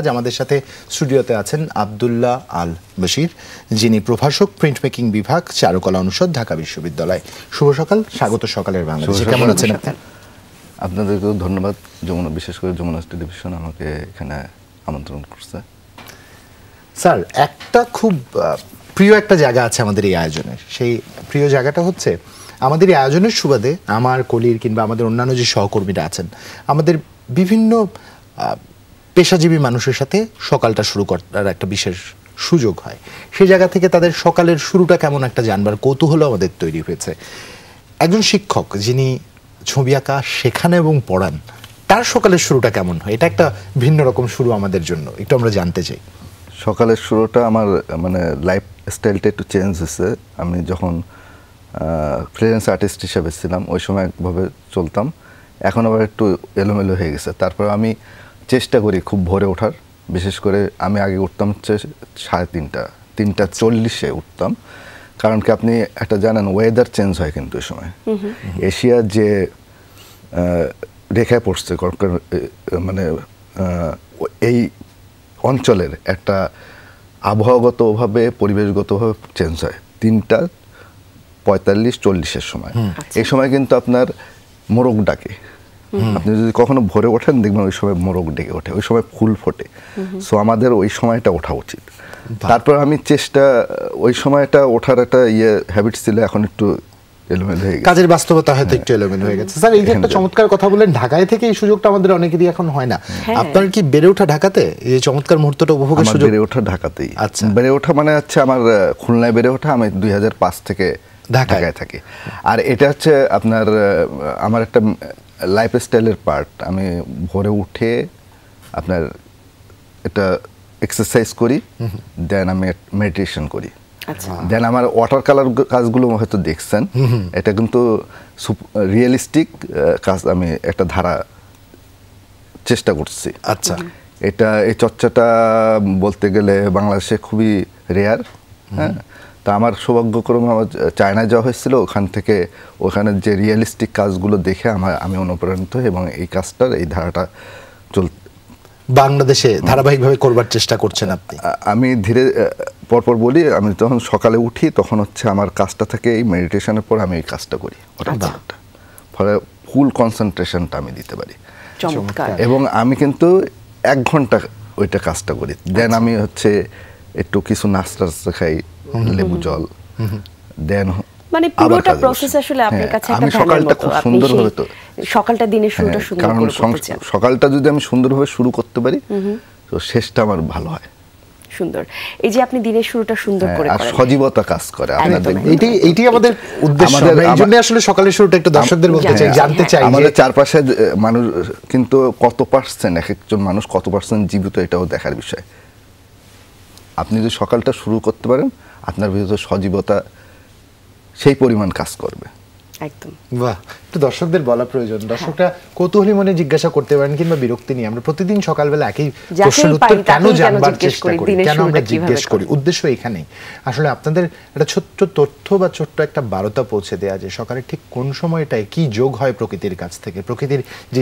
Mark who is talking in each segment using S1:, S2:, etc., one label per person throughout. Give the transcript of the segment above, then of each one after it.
S1: আজ আমাদের সাথে স্টুডিওতে আছেন আব্দুল্লাহ আল বশির, যিনি প্রভাষক, প্রিন্ট মেকিং বিভাগ, চারুকলা অনুষদ, ঢাকা বিশ্ববিদ্যালয়। শুভ সকাল, স্বাগত সকালের বাংলাদেশে। কেমন আছেন আপনি?
S2: আপনাদেরকেও ধন্যবাদ, যমুনা, বিশেষ করে যমুনা টেলিভিশন আমাকে এখানে আমন্ত্রণ করছে।
S1: স্যার, একটা খুব প্রিয় একটা জায়গা আছে আমাদের এই আয়োজনের। সেই প্রিয় জায়গাটা হচ্ছে আমাদের এই আয়োজনের সুবাদে আমার কলির কিংবা আমাদের অন্যান্য যে সহকর্মীরা আছেন, আমাদের বিভিন্ন পেশাজীবী মানুষের সাথে সকালটা শুরু করার একটা বিশেষ সুযোগ হয়। সেই জায়গা থেকে তাদের সকালের শুরুটা কেমন একটা জানবার কৌতূহল আমাদের তৈরি হয়েছে। একজন শিক্ষক যিনি ছবি আঁকা শেখান এবং পড়ান, তার সকালের শুরুটা কেমন হয়? এটা একটা ভিন্ন রকম শুরু আমাদের জন্য, একটু আমরা জানতে চাই।
S2: সকালের শুরুটা আমার মানে লাইফ স্টাইলটা একটু চেঞ্জ হয়েছে। আমি যখন ফ্রিল্যান্স আর্টিস্ট হিসেবে ছিলাম ওই সময় একভাবে চলতাম, এখন আবার একটু এলোমেলো হয়ে গেছে। তারপর আমি চেষ্টা করি খুব ভোরে ওঠার। বিশেষ করে আমি আগে উঠতাম হচ্ছে 3:30-3:40 উঠতাম। কারণ কি আপনি একটা জানেন, ওয়েদার চেঞ্জ হয় কিন্তু ওই সময়। এশিয়ার যে রেখায় পড়ছে মানে এই অঞ্চলের একটা আবহাওয়াগতভাবে, পরিবেশগতভাবে চেঞ্জ হয় 3:45-40 সময়। এই সময় কিন্তু আপনার মোরগ ডাকে। আপনি যদি কখনো ভোরে ওঠেন দেখবেন ওই সময় মোরগ ডেকে ওঠে, ওই সময় ফুল ফোটে। সো আমাদের ওই সময়টা ওঠা উচিত। তারপর আমি ওই সময়টা ওঠার একটা হ্যাবিট ছিল, এখন একটু এলোমেলো হয়ে গেছে,
S1: কাজের বাস্তবতা হয়তো একটু এলোমেলো হয়ে গেছে। স্যার, এই যে একটা চমৎকার কথা বলেন, ঢাকায় থেকে এই সুযোগটা আমাদের অনেকেরই এখন হয় না। আপনার কি বেড়ে ওঠা ঢাকাতে, এই চমৎকার মুহূর্তটা উপভোগের সুযোগ?
S2: বেড়ে ওঠা ঢাকাতেই।
S1: আচ্ছা,
S2: বেড়ে ওঠা মানে হচ্ছে আমার খুলনায় বেড়ে ওঠা। আমি 2005 থেকে ঢাকায় থাকি। আর এটা হচ্ছে আপনার আমার একটা লাইফ স্টাইলের পার্ট। আমি ভোরে উঠে আপনার এটা এক্সারসাইজ করি, দেন আমি মেডিটেশন করি। দেন আমার ওয়াটার কালার কাজগুলো হয়তো দেখছেন, এটা কিন্তু রিয়েলিস্টিক কাজ। আমি একটা ধারা চেষ্টা করছি।
S1: আচ্ছা,
S2: এই চর্চাটা বলতে গেলে বাংলাদেশে খুবই রেয়ার। হ্যাঁ, তা আমার সৌভাগ্যক্রমে আমার চায়না যাওয়া হয়েছিল, ওখানে যে রিয়েলিস্টিক কাজগুলো দেখে আমি অনুপ্রাণিত হই এবং এই কাজটার, এই ধারাটা
S1: বাংলাদেশে ধারাবাহিকভাবে করবার চেষ্টা করছেন আপনি।
S2: আমি ধীরে পরপর বলি, আমি যখন সকালে উঠি তখন হচ্ছে আমার কাজটা থাকে এই মেডিটেশনের পর আমি এই কাজটা করি। ফলে ফুল কনসেন্ট্রেশনটা আমি দিতে পারি। এবং আমি কিন্তু 1 ঘন্টা ওইটা কাজটা করি। দেন আমি হচ্ছে একটু কিছু নাস্তা খাই, লেবু জল, দেন
S3: মানে পুরোটা প্রসেস আসলে আপনার কাছে একটা
S2: সকালটা খুব সুন্দরভাবে, তো
S3: সকালটা দিনের শুরুটা সুন্দর করে করতে চান।
S2: সকালটা যদি আমি সুন্দরভাবে শুরু করতে পারি তো শেষটা আমার ভালো হয়।
S3: সুন্দর। এই যে আপনি দিনের শুরুটা সুন্দর করে করেন,
S2: আর সজীবতা কাজ করে।
S1: এইটাই আমাদের উদ্দেশ্য। এই জন্য আসলে সকালের শুরুটা একটু দর্শকদের বলতে চাই, জানতে চাই
S2: আমাদের চারপাশে মানুষ কিন্তু কত পার্সেন্ট, এক একজন মানুষ কত পার্সেন্ট জীবিত, এটাও দেখার বিষয়। আপনি যদি সকালটা শুরু করতে পারেন, আপনার ভিতরে সজীবতা সেই পরিমাণ কাজ করবে।
S3: একদম।
S1: বাহ, একটু দর্শকদের বলা প্রয়োজন। দর্শকরা কৌতূহলী মনে জিজ্ঞাসা করতে পারেন কিংবা বিরক্তি নিয়ে আমরা প্রতিদিন সকালবেলা একই প্রশ্নের উত্তর কেন জানবার চেষ্টা করি, কেন আমরা জিজ্ঞেস করি। উদ্দেশ্য এখানেই আসলে আপনাদের একটা ছোট্ট তথ্য বা ছোট্ট একটা বার্তা পৌঁছে দেওয়া, যে সকালে ঠিক কোন সময়টায় কি যোগ হয় প্রকৃতির কাছ থেকে, প্রকৃতির যে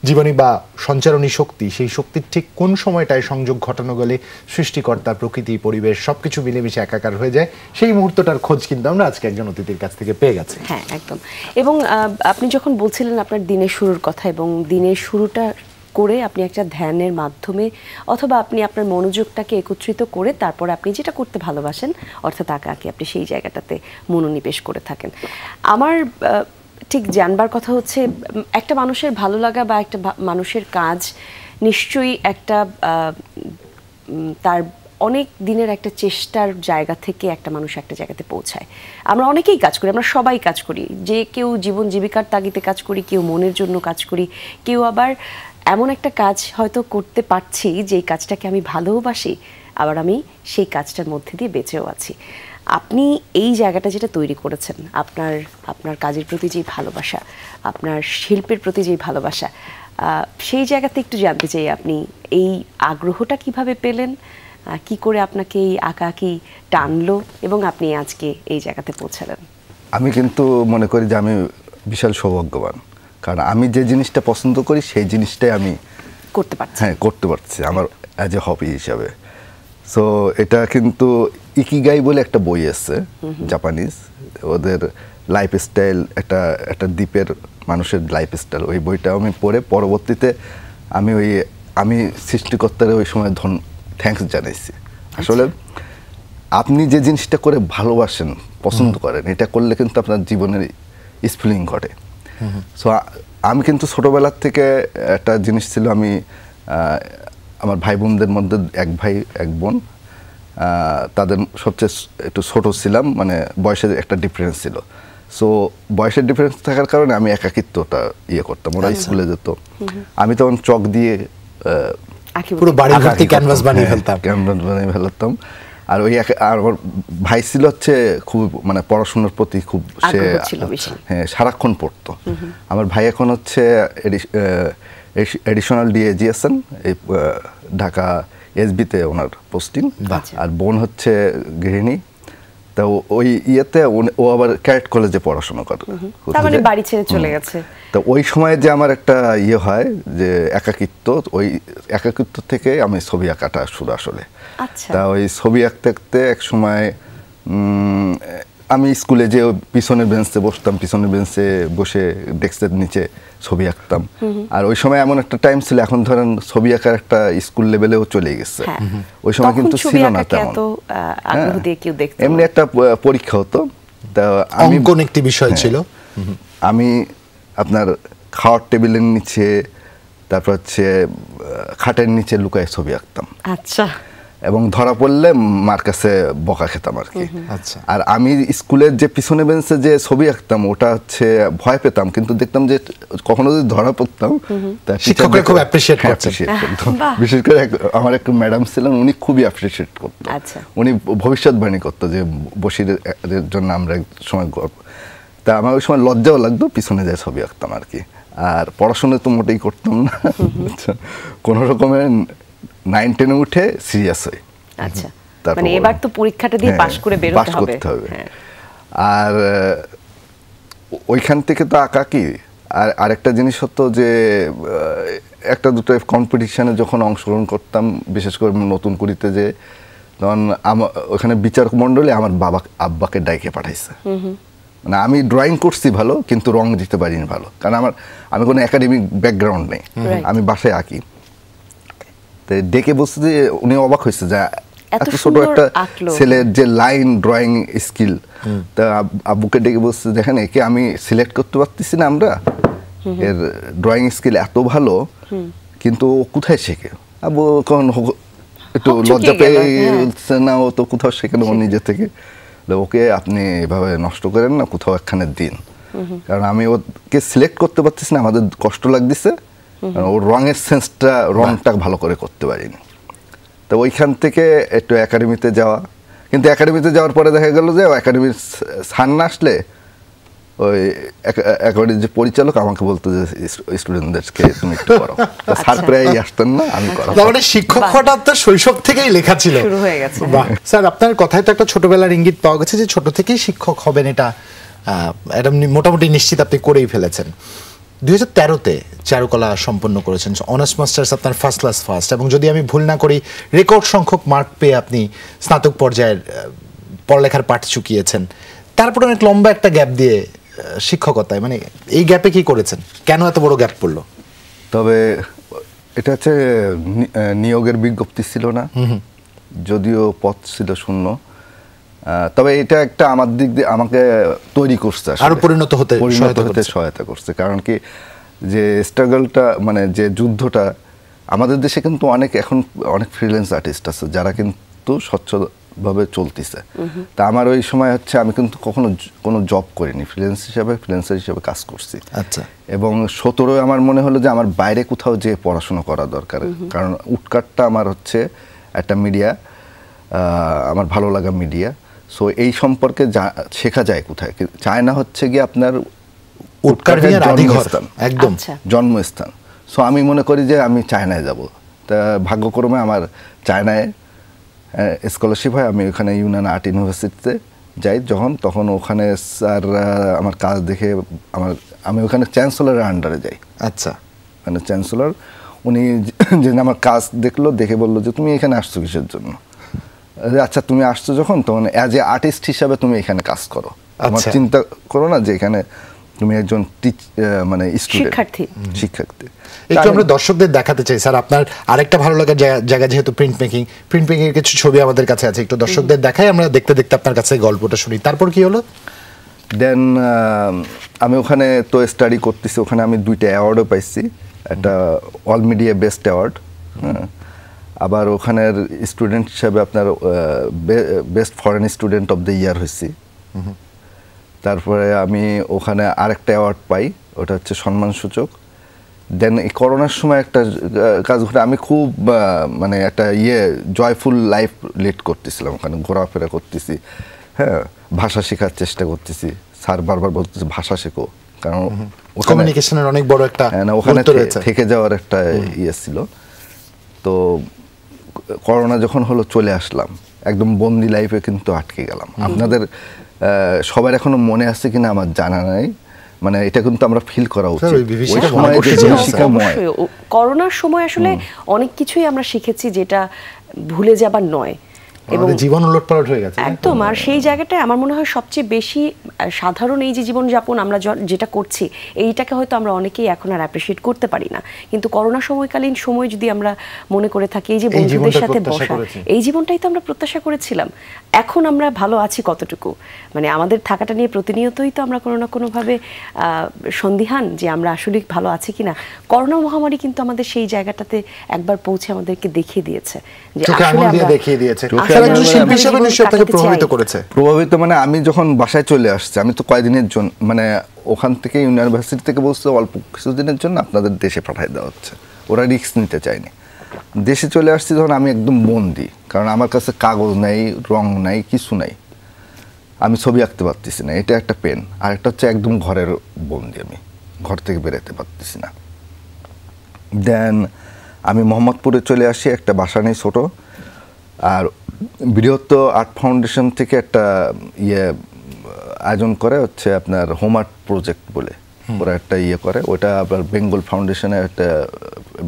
S1: জীবনী বা সঞ্চারণী শক্তি, সেই শক্তির ঠিক কোন সময়টায় সংযোগ ঘটানো গেলে সৃষ্টিকর্তা, প্রকৃতি, পরিবেশ সবকিছু মিলেমিশে একাকার হয়ে যায়, সেই মুহূর্তটার খোঁজ কিন্তু আমরা আজকে একজন অতিথির কাছ থেকে পেয়ে গেছি।
S3: হ্যাঁ, একদম। এবং আপনি যখন বলছিলেন আপনার দিনের শুরুর কথা, এবং দিনের শুরুটা করে আপনি একটা ধ্যানের মাধ্যমে অথবা আপনি আপনার মনোযোগটাকে একত্রিত করে তারপর আপনি যেটা করতে ভালোবাসেন, অর্থাৎ আঁকাআঁকি, আপনি সেই জায়গাটাতে মনোনিবেশ করে থাকেন। আমার ঠিক জানবার কথা হচ্ছে, একটা মানুষের ভালো লাগা বা একটা মানুষের কাজ নিশ্চয়ই একটা তার অনেক দিনের একটা চেষ্টার জায়গা থেকে একটা মানুষ একটা জায়গাতে পৌঁছায়। আমরা অনেকেই কাজ করি, আমরা সবাই কাজ করি, যে কেউ জীবন জীবিকার তাগিদে কাজ করি, কেউ মনের জন্য কাজ করি, কেউ আবার এমন একটা কাজ হয়তো করতে পারছি যেই কাজটাকে আমি ভালোবাসি, আবার আমি সেই কাজটার মধ্যে দিয়ে বেঁচেও আছি। আপনি এই জায়গাটা যেটা তৈরি করেছেন, আপনার কাজের প্রতি যে ভালোবাসা, আপনার শিল্পের প্রতি যে ভালোবাসা, সেই জায়গাতে একটু জানতে চাই আপনি এই আগ্রহটা কিভাবে পেলেন, কি করে আপনাকে এই আঁকাআঁকি টানলো এবং আপনি আজকে এই জায়গাতে পৌঁছালেন?
S2: আমি কিন্তু মনে করি যে আমি বিশাল সৌভাগ্যবান, কারণ আমি যে জিনিসটা পছন্দ করি সেই জিনিসটাই আমি
S3: করতে পারছেন।
S2: হ্যাঁ, করতে পারছি আমার অ্যাজ এ হবি হিসাবে। সো এটা কিন্তু ইকিগাই বলে একটা বই আছে জাপানিজ, ওদের লাইফস্টাইল, একটা দ্বীপের মানুষের লাইফস্টাইল। ওই বইটা আমি পড়ে পরবর্তীতে আমি সৃষ্টিকর্তার ওই সময় থ্যাঙ্কস জানাইছি। আসলে আপনি যে জিনিসটা করে ভালোবাসেন, পছন্দ করেন, এটা করলে কিন্তু আপনার জীবনের স্ফুলিং ঘটে। সো আমি কিন্তু ছোটবেলার থেকে একটা জিনিস ছিল, আমি আমার ভাই বোনদের মধ্যে এক ভাই এক বোন, তাদের সবচেয়ে একটু ছোট ছিলাম, মানে বয়সের একটা ডিফারেন্স ছিল। সো বয়সের ডিফারেন্স থাকার কারণে আমি একাকিত্বটা করতাম। ওরা স্কুলে যেত, আমি তখন চক দিয়ে
S1: পুরো বাড়ি ভর্তি ক্যানভাস বানিয়ে
S2: ফেলতাম। আর আমার ভাই ছিল হচ্ছে খুব, মানে পড়াশোনার প্রতি খুব, সে হ্যাঁ সারাক্ষণ পড়তো। আমার ভাই এখন হচ্ছে এডিশনাল ডিএজি আছেন, এই ঢাকা এসবিতে ওনার পোস্টিং। আর বোন হচ্ছে গৃহিণী। তো ওই ও আবার ক্যারেট কলেজে পড়াশোনা করে,
S3: মানে বাড়ি ছেড়ে চলে গেছে।
S2: তো ওই সময় যে আমার একটা হয় যে একাকিত্ব, ওই একাকিত্ব থেকে আমি ছবি আঁকাটা শুরু আসলে। তা ওই ছবি আঁকতে আঁকতে এক সময় আমি স্কুলে যে পিছনের বেঞ্চে বসতাম, পিছনের বেঞ্চে বসে ডেস্কের নিচে ছবি আঁকতাম। আর ওই সময় এমন একটা টাইম ছিল, এখন ধরেন ছবি আঁকার একটা স্কুল লেভেলেও চলে গেছে, ওই সময় কিন্তু ছিল না তেমন। এমনি একটা পরীক্ষা হতো, তা
S1: অঙ্কন একটি বিষয় ছিল।
S2: আমি আপনার খাওয়ার টেবিলের নিচে, তারপর হচ্ছে খাটের নিচে লুকায় ছবি আঁকতাম।
S3: আচ্ছা।
S2: এবং ধরা পড়লে মার কাছে বকা খেতাম আর কি।
S1: আচ্ছা।
S2: আর আমি স্কুলের যে পিছনে বেঞ্চে যে ছবি আঁকতাম, ওটা হচ্ছে ভয় পেতাম, কিন্তু দেখতাম যে কখনো যদি ধরা পড়তাম,
S1: শিক্ষকরা খুব অ্যাপ্রিশিয়েট করতেন।
S2: বিশেষ করে আমার একটা ম্যাডাম ছিলেন, উনি খুবই অ্যাপ্রিশিয়েট করতেন। উনি ভবিষ্যৎবাণী করতো যে বশিরের জন্য আমরা এক সময় গর্ব। তা আমার ওই সময় লজ্জাও লাগতো, পিছনে যায় ছবি আঁকতাম আর কি। আর পড়াশোনা তো মোটেই করতাম না, কোনো রকমের 9-10 উঠে সিরিয়াস হই।
S3: আচ্ছা, মানে এবার তো পরীক্ষাটা দিয়ে পাস করে বের হতে হবে।
S2: আর ওইখান থেকে তো আঁকা কি। আর আরেকটা জিনিস হতো যে একটা দুটো কম্পিটিশনে যখন অংশগ্রহণ করতাম, বিশেষ করে নতুন কুড়িতে, যে তখন ওখানে বিচারক মণ্ডলী আমার আব্বাকে ডাইকে পাঠাইছে। মানে আমি ড্রয়িং করছি ভালো, কিন্তু রং দিতে পারিনি ভালো, কারণ আমি কোনো একাডেমিক ব্যাকগ্রাউন্ড নেই, আমি বাসায় আঁকি। তো ডেকে বলছে যে, উনি অবাক হয়েছে যে এত ছোট একটা ছেলের যে লাইন ড্রয়িং স্কিল। তা আব্বুকে ডেকে বলছে, দেখেন একে আমি সিলেক্ট করতে পারতেছি না, আমরা এর ড্রয়িং স্কিল এত ভালো, কিন্তু ও কোথায় শেখে। আব্বু কখন একটু লজ্জা পেয়ে না, ও তো কোথাও শেখে না, ও নিজে থেকে। ওকে আপনি এভাবে নষ্ট করেন না, কোথাও একখানে দিন, কারণ আমি ওকে সিলেক্ট করতে পারতেছি না, আমাদের কষ্ট লাগতেছে, ওর রঙের সেন্সটা, রংটা ভালো করে করতে পারিনি। তো ওইখান থেকে একটু একাডেমিতে যাওয়া, কিন্তু একাডেমিতে যাওয়ার পরে দেখা গেল যে একাডেমির স্যার না আসলে ওই একাডেমির যে পরিচালক আমাকে বলতো যে স্টুডেন্টদেরকে তুমি একটু করো। স্যার প্রায় আসতেন না, আমি করাবো।
S1: মানে শিক্ষক হওয়াটা তো শৈশব থেকেই লেখা ছিল,
S3: শুরু হয়ে গেছে।
S1: স্যার আপনার কথায় তো একটা ছোটবেলার ইঙ্গিত পাওয়া গেছে যে ছোট থেকেই শিক্ষক হবেন, এটা মোটামুটি নিশ্চিত আপনি করেই ফেলেছেন। 2013-তে চারুকলা সম্পন্ন করেছেন, অনার্স মাস্টার্স আপনার ফার্স্ট ক্লাস ফার্স্ট, এবং যদি আমি ভুল না করি রেকর্ড সংখ্যক মার্ক পেয়ে আপনি স্নাতক পর্যায়ের পড়ালেখার পাঠ চুকিয়েছেন। তারপর অনেক লম্বা একটা গ্যাপ দিয়ে শিক্ষকতায়, মানে এই গ্যাপে কি করেছেন, কেন এত বড় গ্যাপ পড়লো?
S2: তবে এটা হচ্ছে নিয়োগের বিজ্ঞপ্তি ছিল না, যদিও পদ ছিল শূন্য। তবে এটা একটা আমার দিক দিয়ে আমাকে তৈরি করছে,
S1: আরো পরিণত হতে
S2: সহায়তা করছে। কারণ কি, যে স্ট্রাগলটা, মানে যে যুদ্ধটা, আমাদের দেশে কিন্তু এখন অনেক ফ্রিল্যান্স আর্টিস্ট আছে যারা কিন্তু স্বচ্ছভাবে চলতেছে। তা আমার ওই সময় হচ্ছে আমি কিন্তু কখনো কোনো জব করিনি, ফ্রিল্যান্সার হিসেবে কাজ করছি।
S1: আচ্ছা।
S2: এবং 17 আমার মনে হলো যে আমার বাইরে কোথাও যে পড়াশোনা করা দরকার, কারণ উটকাটটা আমার হচ্ছে একটা মিডিয়া, আমার ভালো লাগা মিডিয়া। সো এই সম্পর্কে শেখা যায় কোথায়, চায়না হচ্ছে গিয়ে আপনার একদম জন্মস্থান। সো আমি মনে করি যে আমি চায়নায় যাব। তা ভাগ্যক্রমে আমার চায়নায় স্কলারশিপ হয়, আমি ওখানে ইউনান আর্ট ইউনিভার্সিটিতে যাই তখন ওখানে স্যার আমার কাজ দেখে আমি ওখানে চ্যান্সেলরের আন্ডারে যাই।
S1: আচ্ছা।
S2: মানে চ্যান্সেলর উনি যে আমার কাজ দেখলো, দেখে বললো যে তুমি এখানে আসছো কিসের জন্য? আচ্ছা তুমি আসছো যখন, তখন অ্যাজ এ আর্টিস্ট হিসাবে তুমি এখানে কাজ করো, আমার চিন্তা করো না যে এখানে তুমি একজন মানে শিক্ষার্থী।
S1: একটু আমরা দর্শকদের দেখাতে চাই স্যার আপনার আরেকটা ভালো লাগার জায়গা, যেহেতু প্রিন্ট মেকিং এর কিছু ছবি আমাদের কাছে আছে, একটু দর্শকদের দেখাই, আমরা দেখতে দেখতে আপনার কাছে গল্পটা শুনি। তারপর কি হলো?
S2: দেন আমি ওখানে তো স্টাডি করতেছি, ওখানে আমি 2টা অ্যাওয়ার্ডও পাইছি, একটা অল মিডিয়া বেস্ট অ্যাওয়ার্ড, আবার ওখানের স্টুডেন্ট হিসাবে আপনার best foreign student of the year হয়েছি। তারপরে আমি ওখানে আরেকটা অ্যাওয়ার্ড পাই, ওটা হচ্ছে সম্মানসূচক। দেন এই করোনার সময় একটা কাজ ঘটে, আমি খুব মানে একটা জয়ফুল লাইফ লিড করতেছিলাম, ওখানে ঘোরাফেরা করতেছি, হ্যাঁ, ভাষা শেখার চেষ্টা করতেছি। স্যার বারবার বলতেছে ভাষা শেখো, কারণ
S1: কমিউনিকেশনের অনেক বড় একটা
S2: ওখানে থেকে যাওয়ার একটা ছিল। তো করোনা যখন হলো চলে আসলাম, একদম বন্দি লাইফে কিন্তু আটকে গেলাম। আপনাদের সবার এখনো মনে আছে কিনা আমার জানা নাই, মানে এটা কিন্তু আমরা ফিল করা উচিত।
S3: করোনার সময় আসলে অনেক কিছুই আমরা শিখেছি যেটা ভুলে যাবার নয়,
S1: এবং জীবন উলটপালট হয়ে গেছে
S3: একদম। আর সেই জায়গাটায় আমার মনে হয় সবচেয়ে বেশি সাধারণ এই যে জীবনযাপন আমরা যেটা করছি, এইটাকে হয়তো আমরা অনেকেই এখন আর অ্যাপ্রিশিয়েট করতে পারি না, কিন্তু করোনা সময়কালীন সময় যদি আমরা মনে করে থাকি, এই যে বন্ধুদের সাথে বসা, এই জীবনটাই তো আমরা প্রত্যাশা করেছিলাম। এখন আমরা ভালো আছি কতটুকু, মানে আমাদের থাকাটা নিয়ে প্রতিনিয়তই তো আমরা কোনো না কোনোভাবে সন্দিহান যে আমরা আসলে ভালো আছি কিনা। করোনা মহামারী কিন্তু আমাদের সেই জায়গাটাতে একবার পৌঁছে আমাদেরকে দেখিয়ে দিয়েছে যে আসলে আমরা
S1: দেখিয়ে দিয়েছে।
S2: প্রভাবিত মানে আমি যখন বাসায় চলে আসছি, আমি তো কয়েকদিনের জন্য, মানে ওখান থেকে ইউনিভার্সিটি থেকে বলছে অল্প কিছুদিনের জন্য আপনাদের দেশে পাঠিয়ে দেওয়া হচ্ছে, ওরা রিস্ক নিতে চায়নি। দেশে চলে আসছি যখন আমি একদম বন্দি, কারণ আমার কাছে কাগজ নাই, রং নাই, কিছু নাই, আমি ছবি আঁকতে পারতেছি না, এটা একটা পেন। আর একটা হচ্ছে একদম ঘরের বন্দি, আমি ঘর থেকে বেরোতে পারতেছি না। দেন আমি মোহাম্মদপুরে চলে আসি, একটা বাসা নেই ছোট, আর বৃহত্তর আর্ট ফাউন্ডেশন থেকে একটা আয়োজন করে হচ্ছে আপনার হোম আর্ট প্রজেক্ট বলে, ওরা একটা করে, ওটা আবার বেঙ্গল ফাউন্ডেশনের একটা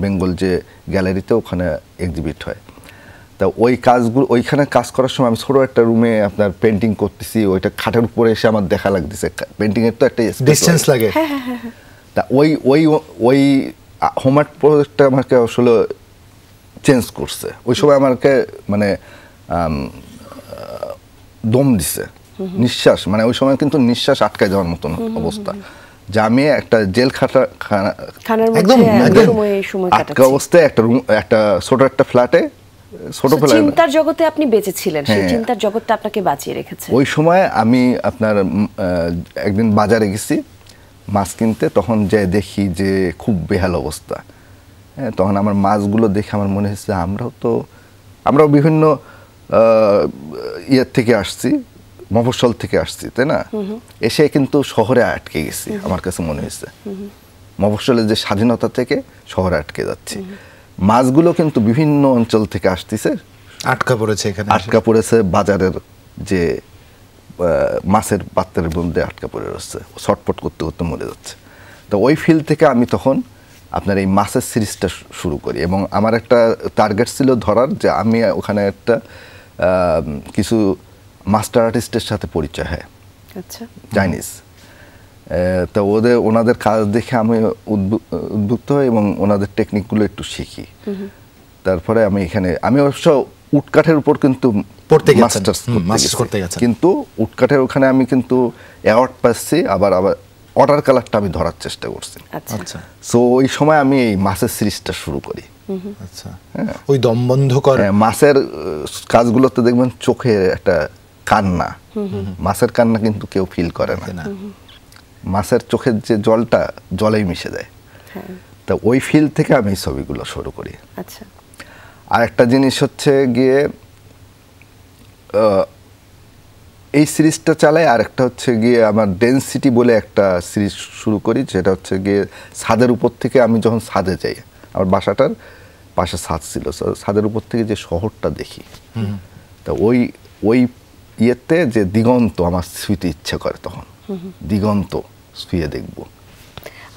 S2: বেঙ্গল যে গ্যালারিতে ওখানে এক্সিবিট হয়। তা ওই কাজগুলো, ওইখানে কাজ করার সময় আমি ছোটো একটা রুমে আপনার পেন্টিং করতেছি, ওইটা খাটের উপরে এসে আমার দেখা লাগতেছে, পেন্টিংয়ের তো একটা
S1: ডিসটেন্স লাগে।
S2: তা ওই হোম আর্ট প্রজেক্টটা আমাকে আসলে চেঞ্জ করছে। ওই সময় আমাকে মানে দম দিছে, নিঃশ্বাস, মানে ওই সময় কিন্তু নিঃশ্বাস আটকায় যাওয়ার মতন অবস্থা, যে আমি একটা জেল আটকা অবস্থায় একটা রুম, একটা ছোট একটা ফ্ল্যাটে, ছোট ফ্ল্যাটে
S3: চিন্তার জগতে আপনি বেঁচে ছিলেন, সেই চিন্তার জগৎটা আপনাকে বাঁচিয়ে রেখেছে।
S2: ওই সময় আমি আপনার একদিন বাজারে গেছি মাছ কিনতে, তখন যে দেখি যে খুব বেহাল অবস্থা। হ্যাঁ, তখন আমার মাছগুলো দেখে আমার মনে হয়েছে আমরাও বিভিন্ন ইয়ের থেকে আসছি, মফস্বল থেকে আসছি, তাই না? এসে কিন্তু শহরে আটকে গেছি, আমার কাছে মনে হয়েছে মফস্বলের যে স্বাধীনতা থেকে শহরে আটকে যাচ্ছি। মাছগুলো কিন্তু বিভিন্ন অঞ্চল থেকে আসতেছে,
S1: আটকা পড়েছে এখানে,
S2: আটকা পড়েছে বাজারের যে মাছের পাত্রের মধ্যে আটকা পড়ে রয়েছে, ছটপট করতে করতে মরে যাচ্ছে। তো ওই ফিল্ড থেকে আমি তখন আপনার এই মাছের সিরিজটা শুরু করি, এবং আমার একটা টার্গেট ছিল ধরার, যে আমি ওখানে একটা কিছু মাস্টার আর্টিস্টের সাথে পরিচয় হয়,
S3: আচ্ছা,
S2: চাইনিজ। তো ওনাদের কাজ দেখে আমি উদ্বুদ্ধ হই এবং ওনাদের টেকনিকগুলো একটু শিখি। তারপরে আমি অবশ্য উটকাঠের উপর কিন্তু মাস্টার্স করতে গেছি, কিন্তু উটকাঠের ওখানে আমি কিন্তু অ্যাওয়ার্ড পাচ্ছি, আবার ওয়াটার কালারটা আমি ধরার চেষ্টা করছি।
S1: আচ্ছা,
S2: সো ওই সময় আমি এই মাছের সিরিজটা শুরু করি।
S1: আচ্ছা, ওই দমবন্ধকর
S2: মাছের কাজগুলোতে দেখবেন চোখে একটা কান্না, মাছের কান্না কিন্তু কেউ ফিল করে না, মাছের চোখের যে জলটা জলেই মিশে যায়। তা ওই ফিল থেকে আমি এই ছবিগুলো শুরু করি।
S3: আচ্ছা,
S2: আর একটা জিনিস হচ্ছে গিয়ে এই সিরিজটা চালাই, আর একটা হচ্ছে গিয়ে আমার ডেনসিটি বলে একটা সিরিজ শুরু করি, যেটা হচ্ছে গিয়ে ছাদের উপর থেকে, আমি যখন ছাদে যাই, আমার বাসাটার পাশে ছাদ ছিল, ছাদের উপর থেকে যে শহরটা দেখি, তা ওই ইয়েতে যে দিগন্ত আমার ছুঁতে ইচ্ছে করে, তখন দিগন্ত ছুঁয়ে দেখব।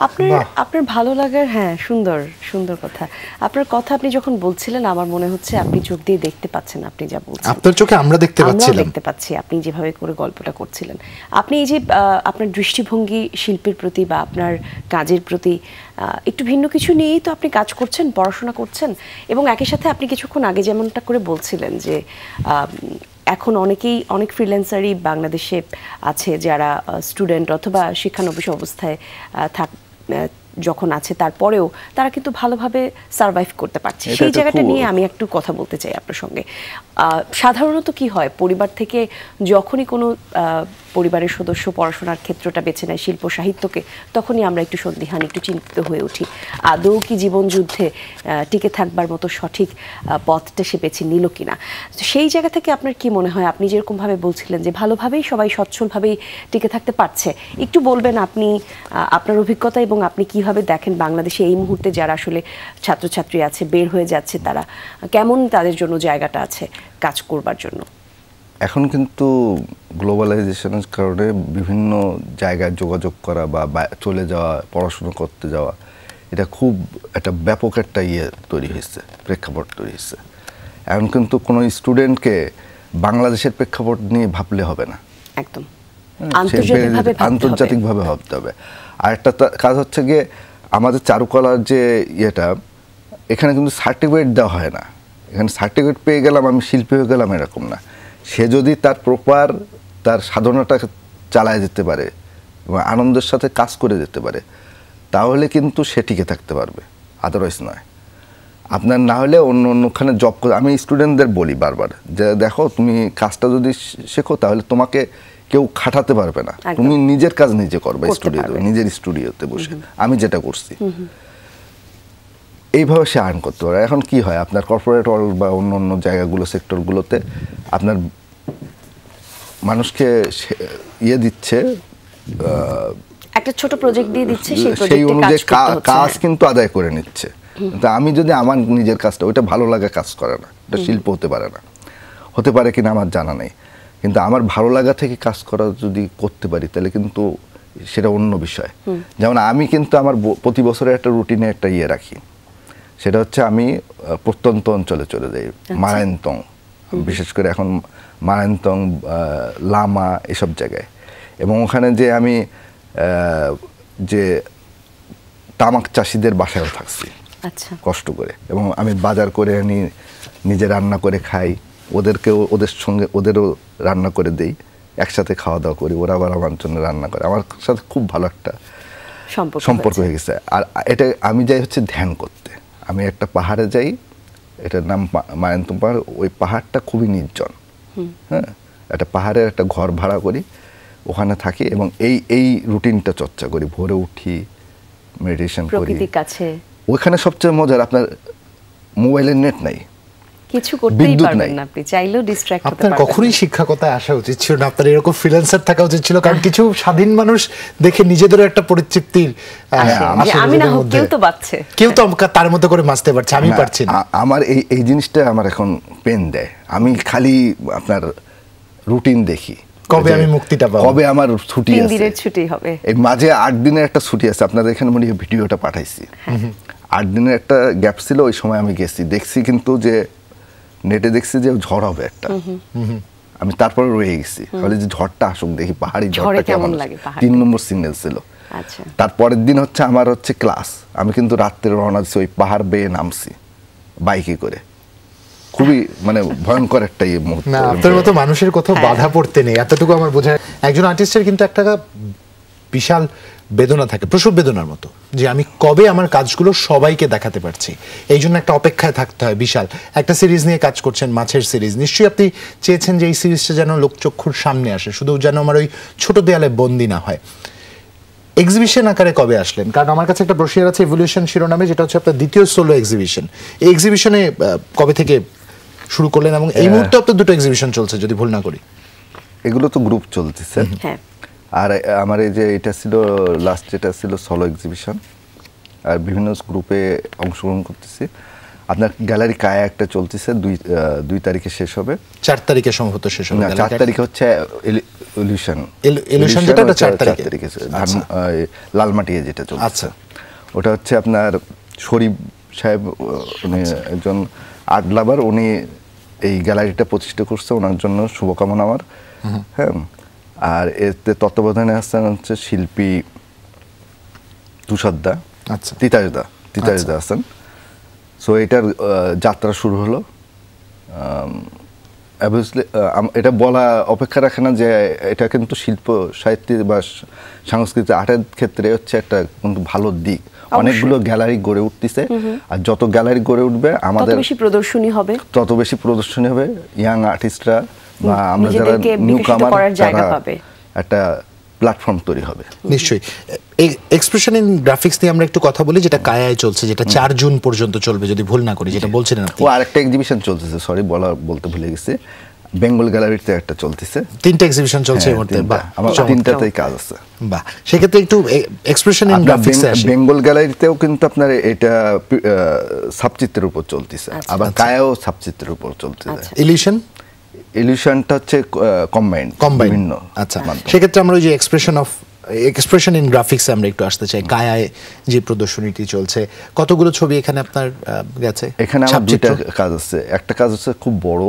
S3: আপনার ভালো লাগার, হ্যাঁ, সুন্দর সুন্দর কথা। আপনার কথা আপনি যখন বলছিলেন আমার মনে হচ্ছে আপনি চোখ দিয়ে দেখতে পাচ্ছেন আপনি যা বলছেন।
S1: আপনার চোখে আমরা দেখতে পাচ্ছিলাম।
S3: দেখতে পাচ্ছি আপনি যেভাবে করে গল্পটা করছিলেন। আপনি এই যে আপনার দৃষ্টিভঙ্গি শিল্পের প্রতি বা আপনার কাজের প্রতি একটু ভিন্ন কিছু নিয়েই তো আপনি কাজ করছেন, পড়াশোনা করছেন, এবং একই সাথে আপনি কিছুক্ষণ আগে যেমনটা করে বলছিলেন যে এখন অনেক ফ্রিল্যান্সারই বাংলাদেশে আছে যারা স্টুডেন্ট অথবা শিক্ষানবিশ অবস্থায় যখন আছে তারপরেও তারা কিন্তু ভালোভাবে সার্ভাইভ করতে পারছে। সেই জায়গাটা নিয়ে আমি একটু কথা বলতে চাই আপনার সঙ্গে। সাধারণত কি হয়, পরিবার থেকে যখনই কোনো পরিবারের সদস্য পড়াশোনার ক্ষেত্রটা বেছে নেয় শিল্প সাহিত্যকে, তখনই আমরা একটু সন্দিহান, একটু চিন্তিত হয়ে উঠি, আদৌ কি জীবনযুদ্ধে টিকে থাকবার মতো সঠিক পথটা সে বেছে নিল কিনা। সেই জায়গা থেকে আপনার কি মনে হয়, আপনি যেরকমভাবে বলছিলেন যে ভালোভাবেই সবাই সচ্ছলভাবেই টিকে থাকতে পারছে, একটু বলবেন আপনি আপনার অভিজ্ঞতা এবং আপনি কিভাবে দেখেন বাংলাদেশে এই মুহূর্তে যারা আসলে ছাত্রছাত্রী আছে বের হয়ে যাচ্ছে, তারা কেমন, তাদের জন্য জায়গাটা আছে কাজ করবার জন্য?
S2: এখন কিন্তু গ্লোবালাইজেশনের কারণে বিভিন্ন জায়গায় যোগাযোগ করা বা চলে যাওয়া, পড়াশোনা করতে যাওয়া, এটা খুব একটা ব্যাপক একটা তৈরি হয়েছে, প্রেক্ষাপট তৈরি হয়েছে। এখন কিন্তু কোনো স্টুডেন্টকে বাংলাদেশের প্রেক্ষাপট নিয়ে ভাবলে হবে না,
S3: একদম
S2: আন্তর্জাতিকভাবে ভাবতে হবে। আর একটা কাজ হচ্ছে গিয়ে আমাদের চারুকলার যে এখানে কিন্তু সার্টিফিকেট দেওয়া হয় না। এখানে সার্টিফিকেট পেয়ে গেলাম আমি শিল্পী হয়ে গেলাম, এরকম না। সে যদি তার প্রপার তার সাধনাটা চালায় যেতে পারে এবং আনন্দের সাথে কাজ করে যেতে পারে, তাহলে কিন্তু সে টিকে থাকতে পারবে, আদারওয়াইজ নয়। আপনার না হলে অন্যখানে জব করে, আমি স্টুডেন্টদের বলি বারবার যে দেখো, তুমি কাজটা যদি শেখো তাহলে তোমাকে কেউ খাটাতে পারবে না, তুমি নিজের কাজ নিজে করবে স্টুডিওতে, নিজের স্টুডিওতে বসে। আমি যেটা করছি এইভাবে সে আর্ন করতে পারে। এখন কি হয়, আপনার কর্পোরেট ওয়ার্ল্ড বা অন্য জায়গাগুলো, সেক্টরগুলোতে আপনার মানুষকে দিচ্ছে,
S3: একটা ছোট প্রজেক্ট দিয়ে দিচ্ছে,
S2: সেই অনুযায়ী কাজ কিন্তু আদায় করে নিচ্ছে। কিন্তু আমি যদি আমার নিজের কাজটা, ওইটা ভালো লাগা কাজ করে না, এটা শিল্প হতে পারে না, হতে পারে কিনা আমার জানা নেই। কিন্তু আমার ভালো লাগা থেকে কাজ করা যদি করতে পারি তাহলে কিন্তু সেটা অন্য বিষয়। যেমন আমি কিন্তু আমার প্রতি বছরের একটা রুটিনে একটা রাখি, সেটা হচ্ছে আমি প্রত্যন্ত অঞ্চলে চলে যাই, মারায়ন্তং, বিশেষ করে এখন মারায়ন্তং, লামা, এসব জায়গায়। এবং ওখানে যে আমি যে তামাক চাষিদের বাসায়ও থাকছি কষ্ট করে, এবং আমি বাজার করে আনি, নিজে রান্না করে খাই, ওদের সঙ্গে ওদেরও রান্না করে দেই, একসাথে খাওয়া দাওয়া করি, ওরা আবার আমার জন্য রান্না করে। আমার সাথে খুব ভালো একটা সম্পর্ক হয়ে গেছে। আর এটা আমি যাই হচ্ছে ধ্যান করতে, আমি একটা পাহাড়ে যাই, এটার নাম মারায়ন্তং পাহাড়। ওই পাহাড়টা খুবই নির্জন, হ্যাঁ, একটা পাহাড়ের একটা ঘর ভাড়া করি, ওখানে থাকি এবং এই রুটিনটা চর্চা করি। ভোরে উঠি, মেডিটেশন করি। ওইখানে সবচেয়ে মজার, আপনার মোবাইলের নেট নাই,
S3: কিছু করতেই পারবেন না, আপনি চাইলেও ডিস্ট্রাক্ট হতে পারবেন না।
S1: আপনার কখনোই শিক্ষকতায় আসা উচিত ছিল না, আপনার এরকম ফ্রিল্যান্সার থাকা উচিত ছিল। কারণ কিছু স্বাধীন মানুষ দেখে নিজেদেরও একটা পরিতৃপ্তির,
S3: আমি না হোক কেউ তো বাঁচছে,
S1: কেউ তো তার মতো করে বাঁচতে পারছে, আমি পারছি না।
S2: আমার এই জিনিসটা আমার এখন পেন দেয়। আমি খালি আপনার রুটিন দেখি,
S1: কবে আমি মুক্তিটা পাবো,
S2: কবে আমার ছুটি আছে,
S3: 3 দিনের ছুটি হবে।
S2: এই মাঝে 8 দিনের একটা ছুটি আছে, আপনাদের এখানে মনে হয় ভিডিওটা পাঠাইছি। 8 দিনের একটা গ্যাপ ছিল, ওই সময় আমি গেছি, দেখছি কিন্তু যে নেটে দেখছি যে ঝড় হবে একটা, আমি তারপরে রয়ে গেছি, বলে যে ঝড়টা আসুক দেখি, পাহাড়ি ঝড়টা কেমন লাগে। 3 নম্বর সিগন্যাল ছিল। তারপরের দিন হচ্ছে আমার হচ্ছে ক্লাস, আমি কিন্তু রাত্রে রওনা দিচ্ছি, ওই পাহাড় বেয়ে নামছি বাইকে করে। খুবই মানে ভয়ঙ্কর একটা মুহূর্ত।
S1: না, আপনার মতো মানুষের কোথাও বাধা পড়তে নেই, এতটুকু আমার বোঝা। একজন আর্টিস্টের কিন্তু একটা বিশাল বেদনা থাকে, প্রসব বেদনার মতো, যে আমি কবে আমার কাজগুলো সবাইকে দেখাতে পারছি। এই জন্য একটা অপেক্ষায় থাকতে হয়। বিশাল একটা সিরিজ নিয়ে কাজ করছেন, মাছের সিরিজ, নিশ্চয়ই আপনি চেয়েছেন যে এই সিরিজটা যেন লোকচক্ষুর সামনে আসে, শুধু যেন আমার ওই ছোট দেয়ালে বন্দি না হয়। এক্সিবিশন আকারে কবে আসলেন? কারণ আমার কাছে একটা ব্রোশিয়ার আছে ইভলিউশন শিরোনামে, যেটা হচ্ছে আপনার দ্বিতীয় সোলো এক্সিবিশন। এই এক্সিবিশনে কবে থেকে শুরু করলেন এবং এই মুহূর্তে আপনার 2টো এক্সিবিশন চলছে যদি ভুল না করি?
S2: এগুলো তো গ্রুপ চলতেছে, আর আমার এই যে এটা ছিল লাস্ট, যেটা ছিল সোলো এক্সিবিশন, আর বিভিন্ন গ্রুপে অংশগ্রহণ করতেছি। আপনার গ্যালারি কায়া একটা চলতেছে, 2 তারিখে শেষ হবে,
S1: 4 তারিখে সম্ভবত শেষ হবে।
S2: 4 তারিখে হচ্ছে
S1: ইলিউশন যেটা 4 তারিখে
S2: লালমাটিয়া যেটা চলছে।
S1: আচ্ছা,
S2: ওটা হচ্ছে আপনার শরীফ সাহেব, উনি একজন আর্ট লাভার, উনি এই গ্যালারিটা প্রতিষ্ঠা করছে, ওনার জন্য শুভকামনা আমার। হ্যাঁ, আর এতে তত্ত্বাবধানে আসছেন হচ্ছে শিল্পী তুষারদা,
S1: আচ্ছা,
S2: তিতাসদা আছেন। সো এটার যাত্রা শুরু হলো। এটা বলা অপেক্ষা রাখে না যে এটা কিন্তু শিল্প সাহিত্য বা সাংস্কৃতিক আর্টের ক্ষেত্রে হচ্ছে একটা কিন্তু ভালো দিক। অনেকগুলো গ্যালারি গড়ে উঠতেছে, আর যত গ্যালারি গড়ে উঠবে আমাদের
S3: তত বেশি প্রদর্শনী হবে, ইয়াং আর্টিস্টরা বা আমরা যারা নিউ কামার একটা প্ল্যাটফর্ম তৈরি হবে।
S1: নিশ্চয়ই। এক্সপ্রেশন ইন গ্রাফিক্স নিয়ে আমরা একটু কথা বলি, যেটা কায়ায় চলছে, যেটা 4 জুন পর্যন্ত চলবে যদি ভুল না করি, যেটা বলছিলেন আপনি।
S2: ও আরেকটা এক্সিবিশন চলতেছে, সরি বলতে ভুলে গেছি, বেঙ্গল গ্যালারিতে একটা চলতেছে,
S1: 3টা এক্সিবিশন চলছে এই মুহূর্তে। বাহ,
S2: আমার 3টাতেই কাজ আছে।
S1: বাহ, সেক্ষেত্রে একটু এক্সপ্রেশন ইন গ্রাফিক্সে আসি।
S2: বেঙ্গল গ্যালারিতেও কিন্তু আপনার এটা সাবচিত্রের উপর চলতেছে, আবার কায়াও সাবচিত্রের উপর চলতেছে। ইলিউশনটা হচ্ছে কম্বাইন্ড বিভিন্ন।
S1: আচ্ছা, সেক্ষেত্রে আমরা ওই যে এক্সপ্রেশন ইন গ্রাফিক্সে আমরা একটু আসতে চাই। কায়ায় যে প্রদর্শনীটি চলছে, কতগুলো ছবি এখানে আপনার গেছে?
S2: এখানে আমার 2টা কাজ আছে। একটা কাজ হচ্ছে খুব বড়,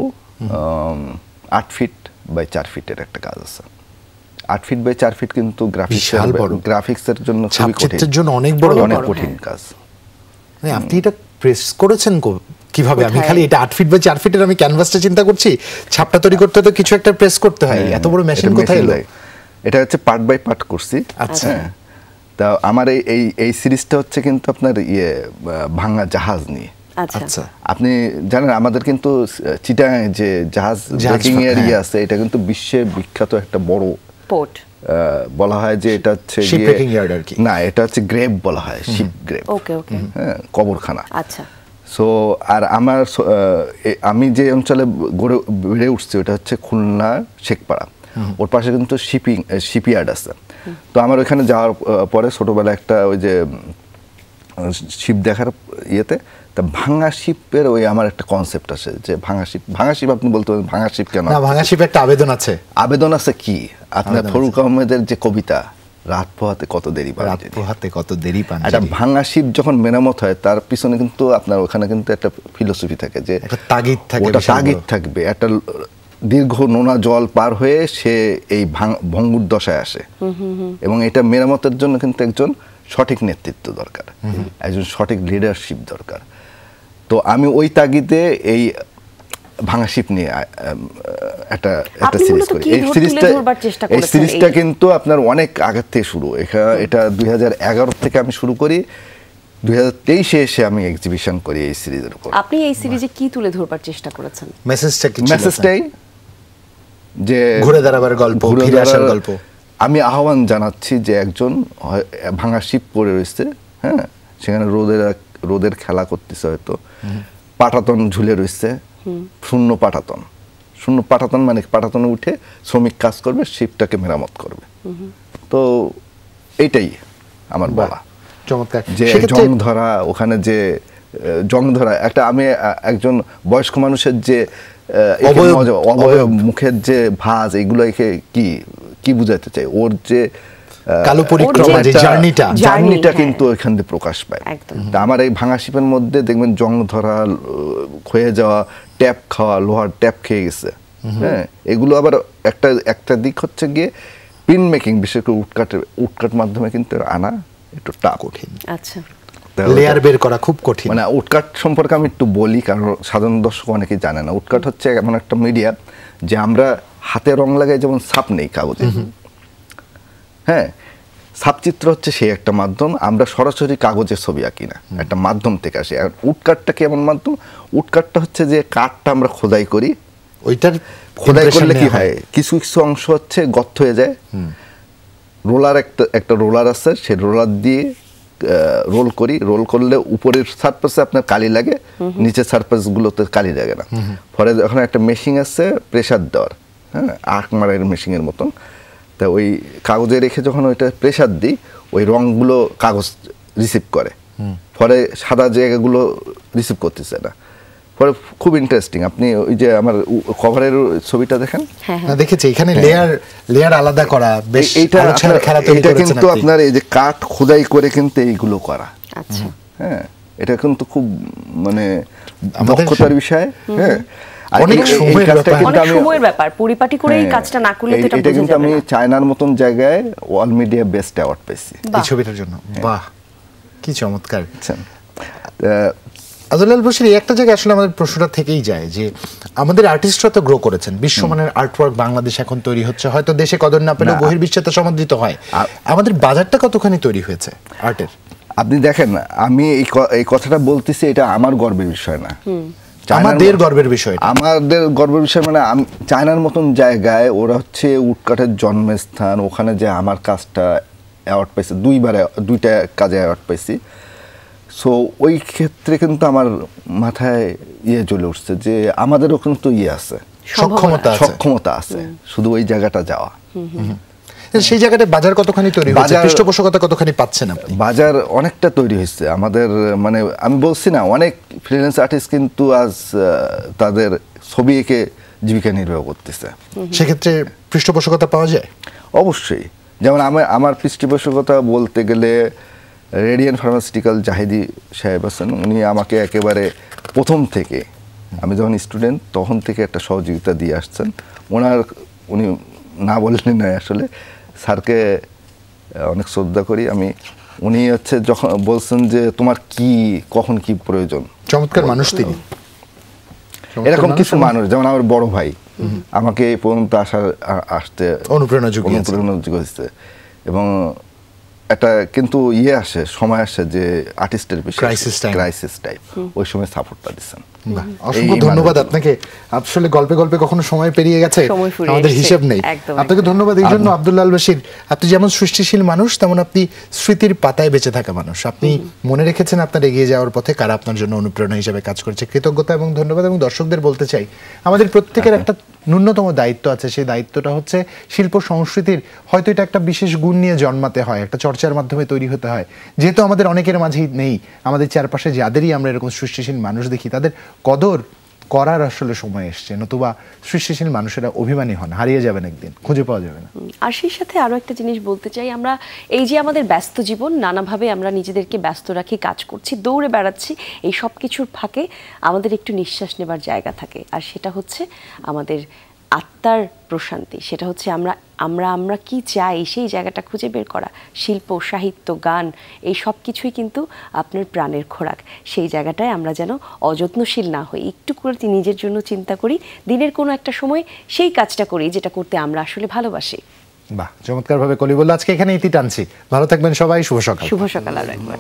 S2: 8 ফিট বাই 4 ফিটের একটা কাজ আছে। 8 ফিট বাই 4 ফিট কিন্তু গ্রাফিক্সের জন্য খুবই কঠিন,
S1: জন্য অনেক বড়,
S2: অনেক কঠিন কাজ।
S1: আপনি এটা প্রেস করেছেন কিভাবে? আমি খালি এটা 8 ফিট বাই 4 ফিটের আমি ক্যানভাসটা চিন্তা করছি, ছাপটা তৈরি করতে তো কিছু একটা প্রেস করতে হয়, এত বড় মেশিন কোথায় এলো?
S2: এটা হচ্ছে পার্ট বাই পার্ট করছি।
S1: আচ্ছা,
S2: তা আমার এই সিরিজটা হচ্ছে কিন্তু আপনার ভাঙা জাহাজ নিয়ে।
S3: আচ্ছা,
S2: আপনি জানেন আমাদের কিন্তু চিটাং যে জাহাজ ব্রেকিং এরিয়া আছে, এটা কিন্তু বিশ্বে বিখ্যাত একটা বড় পোর্ট। বলা হয় যে এটা হচ্ছে না, এটা হচ্ছে গ্রেভ বলা হয়, শিপ গ্রেভ, হ্যাঁ, কবরখানা।
S3: আচ্ছা।
S2: সো আর আমি যে অঞ্চলে বেড়ে উঠছি ওটা হচ্ছে খুলনা শেখপাড়া, ওর পাশে কিন্তু শিপইয়ার্ড আছে। তো আমার ওখানে যাওয়ার পরে ছোটবেলায় একটা ওই যে শিপ দেখার ইয়েতে, তা ভাঙা শিপের ওই আমার একটা কনসেপ্ট আছে যে ভাঙা শিপ আপনি বলতে পারেন ভাঙা শিপ কেন?
S1: না, ভাঙা শিপে একটা আবেদন আছে
S2: কি আপনার ফরুক আহমেদের যে কবিতা রাত পোহাতে কত দেরি পান, একটা ভাঙা শিপ যখন মেরামত হয় তার পিছনে কিন্তু আপনার ওখানে কিন্তু একটা ফিলোসফি থাকে যে
S1: একটা তাগিদ
S2: থাকবে, একটা দীর্ঘ নোনা জল পার হয়ে সে এই ভঙ্গুর দশায় আসে, এবং এটা মেরামতের জন্য কিন্তু একজন সঠিক নেতৃত্ব দরকার, একজন সঠিক লিডারশিপ দরকার। তো আমি ওই তাগিদে এই ভাঙা শিপ নিয়ে একটা সিরিজ করি। এই সিরিজটা কিন্তু আপনার অনেক আগের থেকে শুরু, এটা 2011 থেকে আমি শুরু করি, 2023-এ এসে আমি এক্সিবিশন করি এই সিরিজের উপর।
S3: আপনি এই সিরিজে কি তুলে ধরবার চেষ্টা করেছেন?
S2: মেসেজটাই যে
S1: ঘুরে দাঁড়াবার গল্প, ফিরে আসার গল্প।
S2: আমি আহ্বান জানাচ্ছি যে একজন ভাঙা শিপ পড়ে রয়েছে, হ্যাঁ, সেখানে রোদের খেলা করতেছে, হয়তো পাটাতন ঝুলে রয়েছে, শূন্য পাটাতন মানে পাটাতনে উঠে শ্রমিক কাজ করবে, শিপটাকে মেরামত করবে। তো এইটাই আমার বলা,
S1: চমৎকার।
S2: যে ওখানে যে জং ধরা একটা, আমি একজন বয়স্ক মানুষের যে অবয়ব, মুখের যে ভাঁজ, এগুলো কি বুঝাতে চাই, ওর যে
S1: কালো পরিক্রমা, যে
S2: জার্নিটা কিন্তু এখান থেকে প্রকাশ পায়। আমার এই ভাঙা শিপের মধ্যে দেখবেন জং ধরা, ক্ষয়ে যাওয়া, ট্যাপ খাওয়া, লোহার ট্যাপ খেয়ে গেছে, হ্যাঁ, এগুলো আবার একটা দিক হচ্ছে গিয়ে পিন মেকিং, বিশেষ করে উটকাট মাধ্যমে কিন্তু আনা একটু কঠিন।
S3: আচ্ছা,
S1: লেয়ার বের করা খুব কঠিন।
S2: মানে উটকাট সম্পর্কে আমি একটু বলি, কারণ সাধারণ দর্শক অনেকেই জানে না। উটকাট হচ্ছে এমন একটা মিডিয়া যে আমরা হাতে রং লাগাই, যেমন ছাপ নেই কাগজে, হ্যাঁ, ছাপচিত্র হচ্ছে সেই একটা মাধ্যম। আমরা সরাসরি কাগজে ছবি আঁকি না, একটা মাধ্যম থেকে আসে। আর উটকাটটা কেমন মাধ্যম? উটকাটটা হচ্ছে যে কাঠটা আমরা খোদাই করি, ওইটার খোদাই করলে কি হয়, কিছু কিছু অংশ হচ্ছে গর্ত হয়ে যায়, রোলার একটা রোলার আছে, সেই রোলার দিয়ে রোল করি, রোল করলে উপরের সারফেসে আপনার কালি লাগে, নিচের সারফেসগুলোতে কালি লাগে না। পরে এখন একটা মেশিন আছে প্রেসার দেওয়ার, হ্যাঁ, আখ মারার মেশিনের মতন, তা ওই কাগজে রেখে যখন ওইটা প্রেসার দিই, ওই রঙগুলো কাগজ রিসিভ করে, ফলে সাদা জায়গাগুলো রিসিভ করতেছে না, পরে খুব ইন্টারেস্টিং। আপনি ওই যে আমার কভারের ছবিটা দেখেন,
S1: না দেখেছি এখানে লেয়ার আলাদা করা, বেশ
S2: এইটা
S1: খেলা তৈরি
S2: এটা
S1: করেছেন
S2: কিন্তু
S1: আপনি।
S2: আপনার এই যে কাঠ খোদাই করে কিন্তু এইগুলো করা,
S3: আচ্ছা,
S2: হ্যাঁ এটা কিন্তু খুব মানে
S1: আমাদের
S2: দক্ষতার বিষয়। হ্যাঁ, আর
S1: অনেক সময়ের
S2: কাজটা
S1: ব্যাপার।
S2: কিন্তু
S3: অনেক
S2: আমি
S3: সময়ের ব্যাপার, পরিপাটি করে এই কাজটা না করলে তো এটা
S2: এটা
S3: বোঝা
S2: কিন্তু
S3: যাবে
S2: আমি
S3: না।
S2: চায়নার মতন জায়গায় ওয়াল মিডিয়া বেস্ট অ্যাওয়ার্ড পেয়েছি
S1: এই ছবিটার জন্য। বাহ, কি চমৎকার।
S2: বুঝছেন?
S1: আব্দুল্লাহ বশির, এই একটা জায়গায় আসলে আমাদের প্রশ্নটা থেকেই যায় যে আমাদের আর্টিস্টরা তো গ্রো করেছেন, বিশ্বমানের আর্টওয়ার্ক বাংলাদেশ এখন তৈরি হচ্ছে, হয়তো দেশে কদর না পেলেও বহির্বিশ্বে তো সমাদৃত হয়। আমাদের বাজারটা কতখানি তৈরি হয়েছে আর্টের?
S2: আপনি দেখেন, আমি এই কথাটা বলতেছি, এটা আমার গর্বের বিষয় না,
S1: আমাদের গর্বের বিষয়।
S2: আমাদের গর্বের বিষয় মানে চায়নার মতন জায়গায় ওরা হচ্ছে উডকাঠের জন্মস্থান, ওখানে যে আমার কাজটা অ্যাওয়ার্ড পাইছে, দুইটা কাজে অ্যাওয়ার্ড পাইছি। সো ওই ক্ষেত্রে কিন্তু আমার মাথায় চলে উঠছে যে আমাদেরও কিন্তু আছে, সক্ষমতা আছে, শুধু ওই জায়গাটা যাওয়া।
S1: সেই জায়গাটায় বাজার কতখানি তৈরি হয়েছে, পৃষ্ঠপোষকতা কতখানি পাচ্ছেন আপনি?
S2: বাজার অনেকটা তৈরি হয়েছে আমাদের, মানে আমি বলছি না, অনেক ফ্রিল্যান্স আর্টিস্ট কিন্তু আজ তাদের ছবি এঁকে জীবিকা নির্বাহ করতেছে।
S1: সেক্ষেত্রে পৃষ্ঠপোষকতা পাওয়া যায়
S2: অবশ্যই। যেমন আমার পৃষ্ঠপোষকতা বলতে গেলে রেডিয়ান ফার্মাসিউটিক্যাল জাহিদি সাহেব আছেন, উনি আমাকে একেবারে প্রথম থেকে, আমি যখন স্টুডেন্ট তখন থেকে একটা সহযোগিতা দিয়ে আসছেন। উনি না বললেন নয়, আসলে স্যারকে অনেক শ্রদ্ধা করি আমি। উনি হচ্ছে যখন বলছেন যে তোমার কখন কি প্রয়োজন,
S1: চমৎকার মানুষ তিনি।
S2: এরকম কিছু মানুষ, যেমন আমার বড় ভাই আমাকে এই পর্যন্ত আসতে অনুপ্রেরণা জুগিয়েছে। এবং একটা কিন্তু আসে, সময় আসে যে আর্টিস্টের বিষয়ে ক্রাইসিস টাইপ, ওই সময় সাপোর্টটা দিচ্ছেন।
S1: অসংখ্য ধন্যবাদ আপনাকে। আসলে গল্পে গল্পে কখনো সময় পেরিয়ে গেছে, আমাদের হিসেব নেই। আপনাকে ধন্যবাদ এই জন্য আব্দুল্লাহ আল বশির। আপনি যেমন সৃষ্টিশীল মানুষ, তেমন আপনি স্মৃতির পাতায় বেঁচে থাকা মানুষ। আপনি মনে রেখেছেন আপনার এগিয়ে যাওয়ার পথে কারা আপনার জন্য অনুপ্রেরণা হিসেবে কাজ করেছে। কৃতজ্ঞতা এবং ধন্যবাদ। এবং দর্শকদের বলতে চাই, আমাদের প্রত্যেকের একটা ন্যূনতম দায়িত্ব আছে। সেই দায়িত্বটা হচ্ছে শিল্প সংস্কৃতির, হয়তো এটা একটা বিশেষ গুণ নিয়ে জন্মাতে হয়, একটা চর্চার মাধ্যমে তৈরি হতে হয়। যেহেতু আমাদের অনেকের মাঝেই নেই, আমাদের চারপাশে যাদেরই আমরা এরকম সৃষ্টিশীল মানুষ দেখি, তাদের কদর করার আসলে সময় এসছে, নতুবা সৃষ্টিশীল মানুষেরা অভিমানী হন, হারিয়ে যাবেন একদিন, খুঁজে পাওয়া যাবে না।
S3: আর সেই সাথে আরো একটা জিনিস বলতে চাই, আমরা এই যে আমাদের ব্যস্ত জীবন, নানাভাবে আমরা নিজেদেরকে ব্যস্ত রাখি, কাজ করছি, দৌড়ে বেড়াচ্ছি, এই সব কিছুর ফাঁকে আমাদের একটু নিঃশ্বাস নেবার জায়গা থাকে, আর সেটা হচ্ছে আমাদের আত্মার প্রশান্তি। সেটা হচ্ছে আমরা কি চাই সেই জায়গাটা খুঁজে বের করা। শিল্প, সাহিত্য, গান, এই সব কিছুই কিন্তু আপনার প্রাণের খোরাক। সেই জায়গাটায় আমরা যেন অযত্নশীল না হই, একটু করে নিজের জন্য চিন্তা করি, দিনের কোনো একটা সময় সেই কাজটা করি যেটা করতে আমরা আসলে ভালোবাসি।
S1: বাহ, চমৎকারভাবে কলি বলল। আজকে এখানে ইতি টানছি। ভালো থাকবেন সবাই। শুভ সকাল।
S3: শুভ সকাল। আর একবার